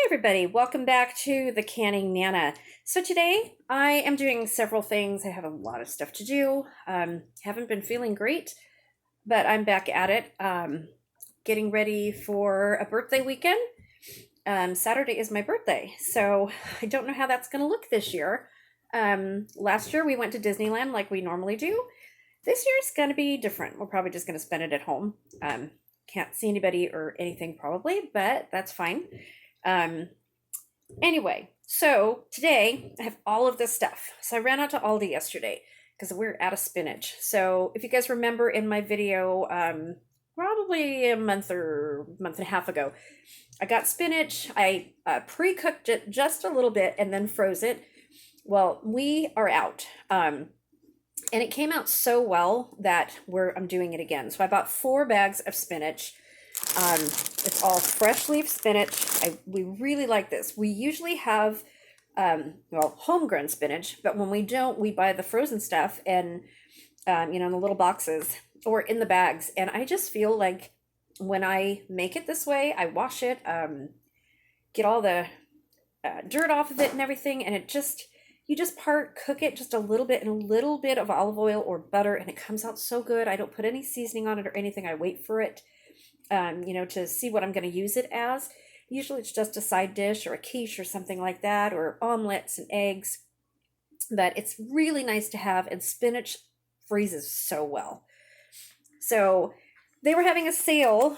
Everybody, welcome back to the Canning Nana. So today I am doing several things. I have a lot of stuff to do. Haven't been feeling great, but I'm back at it. Getting ready for a birthday weekend. Saturday is my birthday, so I don't know how that's going to look this year. Last year we went to Disneyland like we normally do. This year's going to be different. We're probably just going to spend it at home. Can't see anybody or anything probably, but that's fine. Anyway, so today I have all of this stuff. So I ran out to Aldi yesterday because we're out of spinach. So if you guys remember in my video, probably a month and a half ago, I got spinach. I pre-cooked it just a little bit and then froze it. Well, we are out. And it came out so well that I'm doing it again. So I bought 4 bags of spinach. It's all fresh leaf spinach. We really like this. We usually have, homegrown spinach, but when we don't, we buy the frozen stuff and, in the little boxes or in the bags. And I just feel like when I make it this way, I wash it, get all the dirt off of it and everything, and you just cook it just a little bit in a little bit of olive oil or butter, and it comes out so good. I don't put any seasoning on it or anything. I wait for it, to see what I'm going to use it as. Usually it's just a side dish or a quiche or something like that, or omelets and eggs. But it's really nice to have, and spinach freezes so well. So they were having a sale.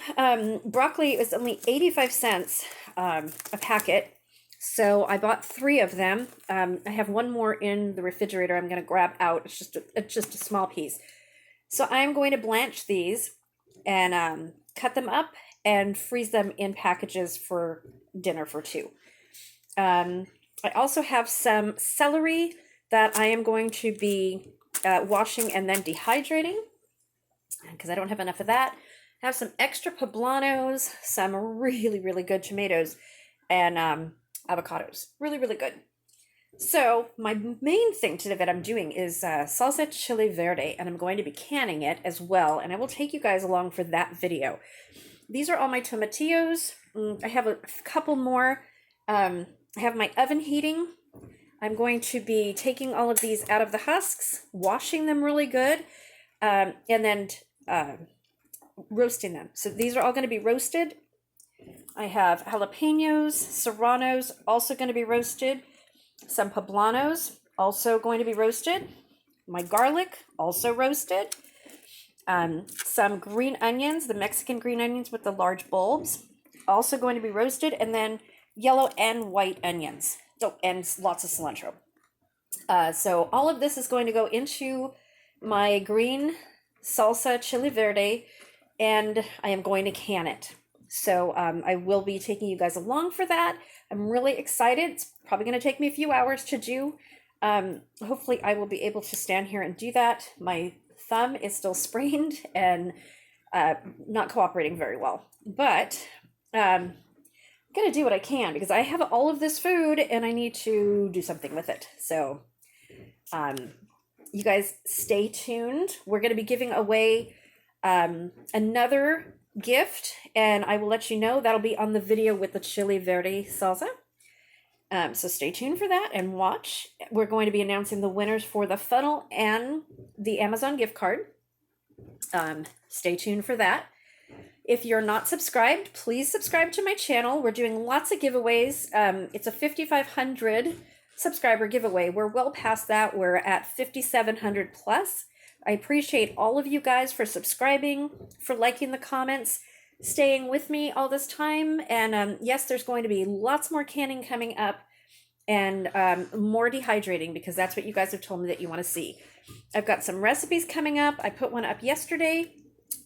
Broccoli was only 85 cents a packet. So I bought 3 of them. I have one more in the refrigerator I'm going to grab out. It's just a small piece. So I'm going to blanch these and cut them up and freeze them in packages for dinner for 2. I also have some celery that I am going to be washing and then dehydrating because I don't have enough of that. I have some extra poblanos, some really, really good tomatoes, and avocados. Really, really good. So my main thing today that I'm doing is salsa Chile Verde, and I'm going to be canning it as well, and I will take you guys along for that video. These are all my tomatillos. I have a couple more. I have my oven heating. I'm going to be taking all of these out of the husks, washing them really good, and then roasting them. So these are all going to be roasted. I have jalapenos, serranos, also going to be roasted. Some poblanos, also going to be roasted. My garlic, also roasted. Some green onions, the Mexican green onions with the large bulbs, also going to be roasted. And then yellow and white onions. Oh, and lots of cilantro. So all of this is going to go into my green salsa Chile Verde, and I am going to can it. So I will be taking you guys along for that. I'm really excited. It's probably going to take me a few hours to do. Hopefully I will be able to stand here and do that. My thumb is still sprained and not cooperating very well. But I'm going to do what I can because I have all of this food and I need to do something with it. So you guys stay tuned. We're going to be giving away another gift, and I will let you know. That'll be on the video with the Chile Verde Salsa. So stay tuned for that and watch. We're going to be announcing the winners for the funnel and the Amazon gift card. Stay tuned for that. If you're not subscribed, please subscribe to my channel. We're doing lots of giveaways. It's a 5,500 subscriber giveaway. We're well past that. We're at 5,700 plus. I appreciate all of you guys for subscribing, for liking the comments, staying with me all this time. And yes, there's going to be lots more canning coming up and more dehydrating because that's what you guys have told me that you want to see. I've got some recipes coming up. I put one up yesterday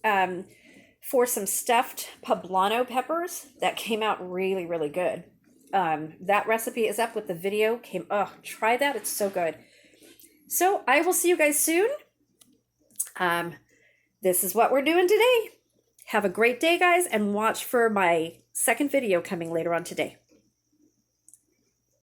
for some stuffed poblano peppers that came out really, really good. That recipe is up with the video. Try that. It's so good. So I will see you guys soon. This is what we're doing today. Have a great day, guys, and watch for my second video coming later on today.